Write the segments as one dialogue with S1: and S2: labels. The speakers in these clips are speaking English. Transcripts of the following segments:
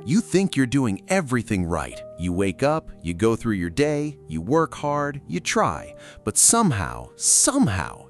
S1: You think you're doing everything right. You wake up, you go through your day, you work hard, you try, but somehow,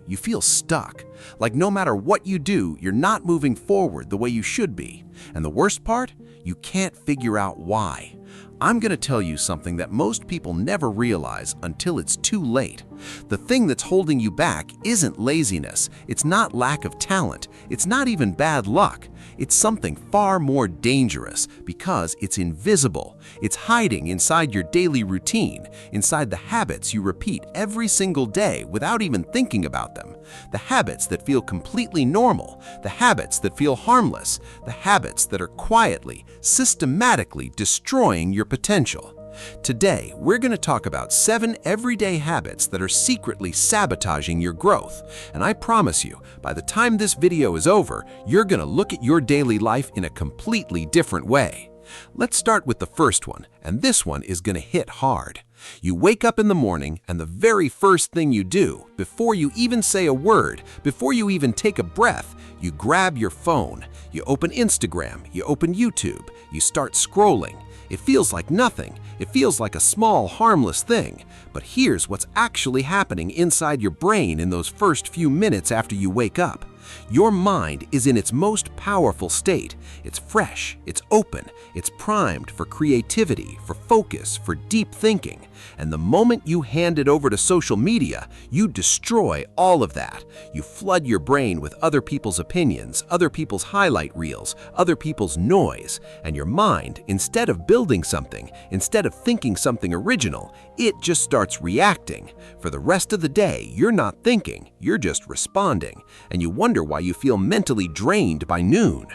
S1: you feel stuck. Like no matter what you do, you're not moving forward the way you should be. And the worst part? You can't figure out why. I'm going to tell you something that most people never realize until it's too late. The thing that's holding you back isn't laziness, it's not lack of talent, it's not even bad luck. It's something far more dangerous because it's invisible. It's hiding inside your daily routine, inside the habits you repeat every single day without even thinking about them. The habits that feel completely normal, the habits that feel harmless, the habits that are quietly, systematically destroying your potential. Today, we're going to talk about 7 everyday habits that are secretly sabotaging your growth. And I promise you, by the time this video is over, you're going to look at your daily life in a completely different way. Let's start with the first one, and this one is going to hit hard. You wake up in the morning, and the very first thing you do, before you even say a word, before you even take a breath, you grab your phone, you open Instagram, you open YouTube, you start scrolling. It feels like nothing. It feels like a small, harmless thing. But here's what's actually happening inside your brain in those first few minutes after you wake up. Your mind is in its most powerful state. It's fresh, it's open, it's primed for creativity, for focus, for deep thinking. And the moment you hand it over to social media, you destroy all of that. You flood your brain with other people's opinions, other people's highlight reels, other people's noise. And your mind, instead of building something, instead of thinking something original, it just starts reacting. For the rest of the day, you're not thinking, you're just responding. And you wonder why you feel mentally drained by noon.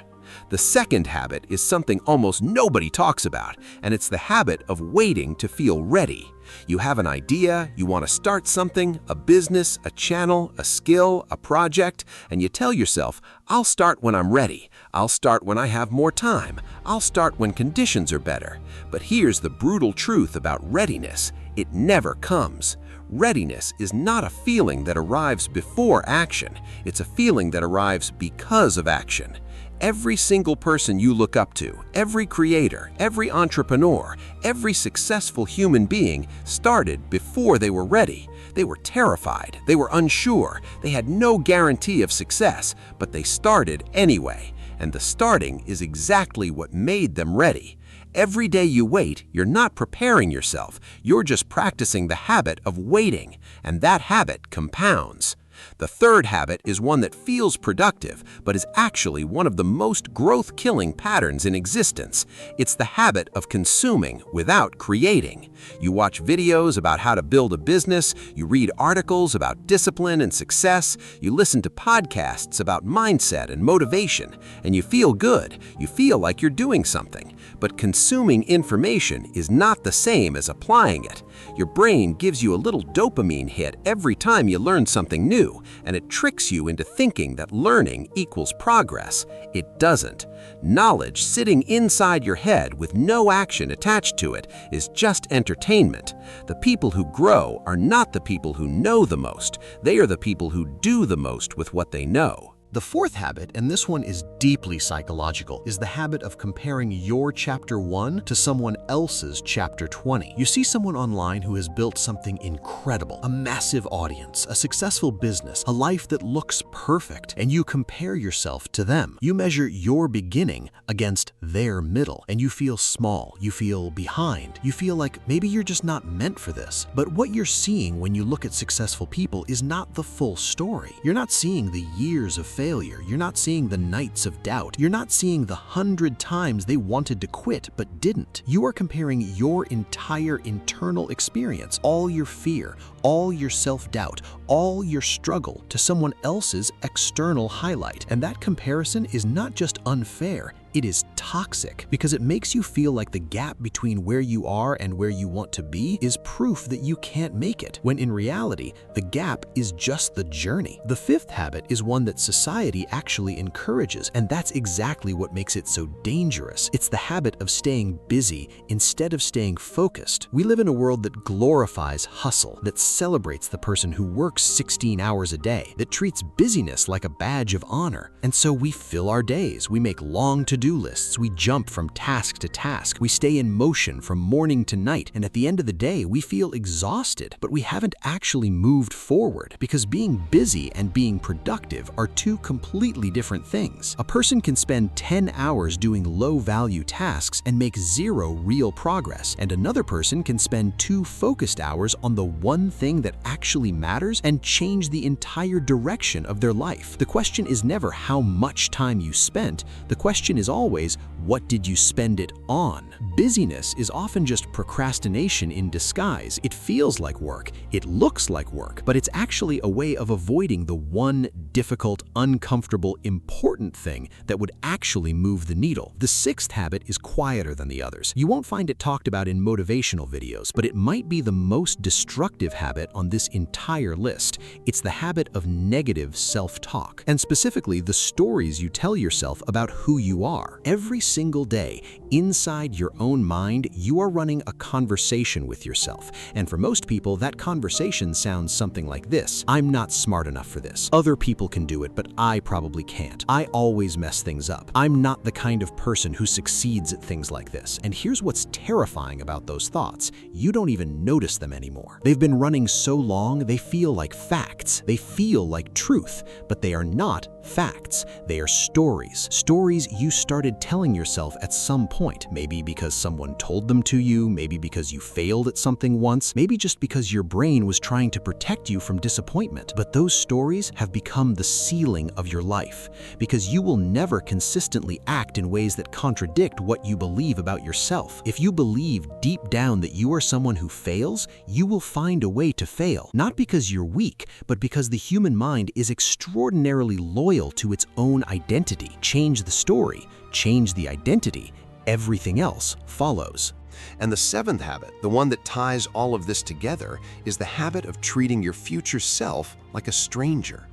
S1: The second habit is something almost nobody talks about, and it's the habit of waiting to feel ready. You have an idea, you want to start something, a business, a channel, a skill, a project, and you tell yourself, I'll start when I'm ready. I'll start when I have more time. I'll start when conditions are better. But here's the brutal truth about readiness. It never comes. Readiness is not a feeling that arrives before action. It's a feeling that arrives because of action. Every single person you look up to, every creator, every entrepreneur, every successful human being started before they were ready. They were terrified, they were unsure, they had no guarantee of success, but they started anyway. And the starting is exactly what made them ready. Every day you wait, you're not preparing yourself, you're just practicing the habit of waiting, and that habit compounds. The third habit is one that feels productive, but is actually one of the most growth-killing patterns in existence. It's the habit of consuming without creating. You watch videos about how to build a business, you read articles about discipline and success, you listen to podcasts about mindset and motivation, and you feel good. You feel like you're doing something. But consuming information is not the same as applying it. Your brain gives you a little dopamine hit every time you learn something new, and it tricks you into thinking that learning equals progress. It doesn't. Knowledge sitting inside your head with no action attached to it is just entertainment. The people who grow are not the people who know the most. They are the people who do the most with what they know.
S2: The fourth habit, and this one is deeply psychological, is the habit of comparing your chapter 1 to someone else's chapter 20. You see someone online who has built something incredible, a massive audience, a successful business, a life that looks perfect, and you compare yourself to them. You measure your beginning against their middle, and you feel small, you feel behind, you feel like maybe you're just not meant for this. But what you're seeing when you look at successful people is not the full story. You're not seeing the years of failure. You're not seeing the nights of doubt. You're not seeing the 100 times they wanted to quit but didn't. You are comparing your entire internal experience, all your fear, all your self-doubt, all your struggle to someone else's external highlight. And that comparison is not just unfair, it is toxic because it makes you feel like the gap between where you are and where you want to be is proof that you can't make it, when in reality, the gap is just the journey. The fifth habit is one that society actually encourages, and that's exactly what makes it so dangerous. It's the habit of staying busy instead of staying focused. We live in a world that glorifies hustle, that celebrates the person who works 16 hours a day, that treats busyness like a badge of honor. And so we fill our days, we make long to-do lists, exists, we jump from task to task. We stay in motion from morning to night, and at the end of the day, we feel exhausted, but we haven't actually moved forward because being busy and being productive are two completely different things. A person can spend 10 hours doing low-value tasks and make zero real progress, and another person can spend 2 focused hours on the one thing that actually matters and change the entire direction of their life. The question is never how much time you spent. The question is always, what did you spend it on? Busyness is often just procrastination in disguise. It feels like work, it looks like work, but it's actually a way of avoiding the one difficult, uncomfortable, important thing that would actually move the needle. The 6th habit is quieter than the others. You won't find it talked about in motivational videos, but it might be the most destructive habit on this entire list. It's the habit of negative self-talk, and specifically the stories you tell yourself about who you are. Every single day, inside your own mind, you are running a conversation with yourself. And for most people, that conversation sounds something like this: I'm not smart enough for this. Other people can do it, but I probably can't. I always mess things up. I'm not the kind of person who succeeds at things like this. And here's what's terrifying about those thoughts: you don't even notice them anymore. They've been running so long, they feel like facts. They feel like truth, but they are not facts. They are stories. Stories you started telling yourself at some point, maybe because someone told them to you, maybe because you failed at something once, maybe just because your brain was trying to protect you from disappointment. But those stories have become the ceiling of your life, because you will never consistently act in ways that contradict what you believe about yourself. If you believe deep down that you are someone who fails, you will find a way to fail. Not because you're weak, but because the human mind is extraordinarily loyal to its own identity. Change the story, change the identity, everything else follows.
S1: And the 7th habit, the one that ties all of this together, is the habit of treating your future self like a stranger.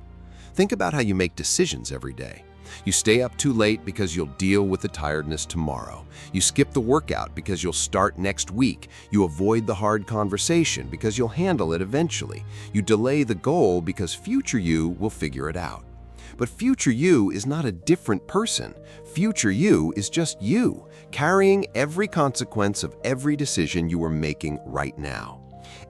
S1: Think about how you make decisions every day. You stay up too late because you'll deal with the tiredness tomorrow. You skip the workout because you'll start next week. You avoid the hard conversation because you'll handle it eventually. You delay the goal because future you will figure it out. But future you is not a different person. Future you is just you, carrying every consequence of every decision you are making right now.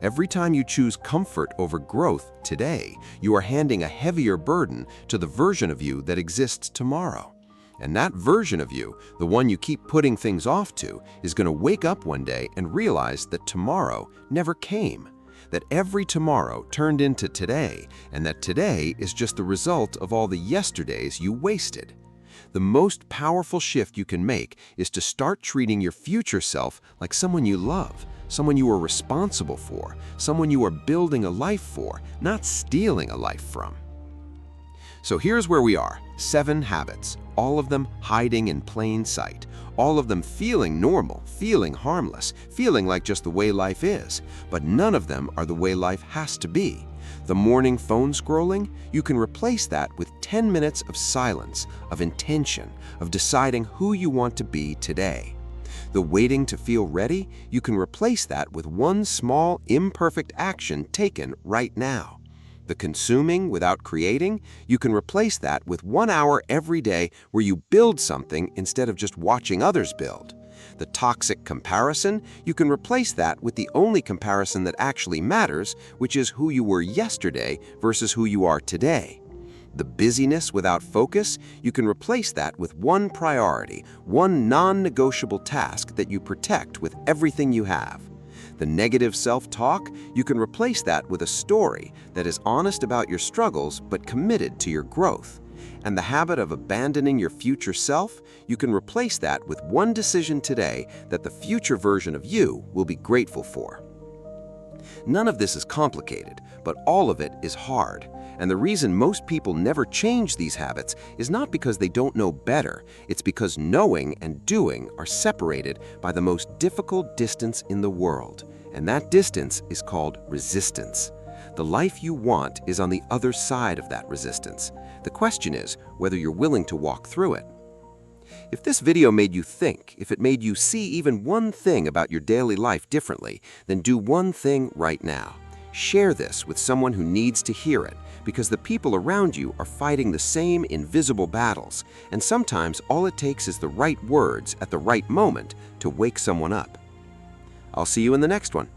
S1: Every time you choose comfort over growth today, you are handing a heavier burden to the version of you that exists tomorrow. And that version of you, the one you keep putting things off to, is going to wake up one day and realize that tomorrow never came. That every tomorrow turned into today, and that today is just the result of all the yesterdays you wasted. The most powerful shift you can make is to start treating your future self like someone you love, someone you are responsible for, someone you are building a life for, not stealing a life from. So here's where we are: 7 habits, all of them hiding in plain sight. All of them feeling normal, feeling harmless, feeling like just the way life is. But none of them are the way life has to be. The morning phone scrolling, you can replace that with 10 minutes of silence, of intention, of deciding who you want to be today. The waiting to feel ready, you can replace that with one small, imperfect action taken right now. The consuming without creating, you can replace that with 1 hour every day where you build something instead of just watching others build. The toxic comparison, you can replace that with the only comparison that actually matters, which is who you were yesterday versus who you are today. The busyness without focus, you can replace that with one priority, one non-negotiable task that you protect with everything you have. The negative self-talk, you can replace that with a story that is honest about your struggles but committed to your growth. And the habit of abandoning your future self, you can replace that with one decision today that the future version of you will be grateful for. None of this is complicated, but all of it is hard. And the reason most people never change these habits is not because they don't know better. It's because knowing and doing are separated by the most difficult distance in the world. And that distance is called resistance. The life you want is on the other side of that resistance. The question is whether you're willing to walk through it. If this video made you think, if it made you see even one thing about your daily life differently, then do one thing right now.
S3: Share this with someone who needs to hear it, because the people around you are fighting the same invisible battles, and sometimes all it takes is the right words at the right moment to wake someone up. I'll see you in the next one.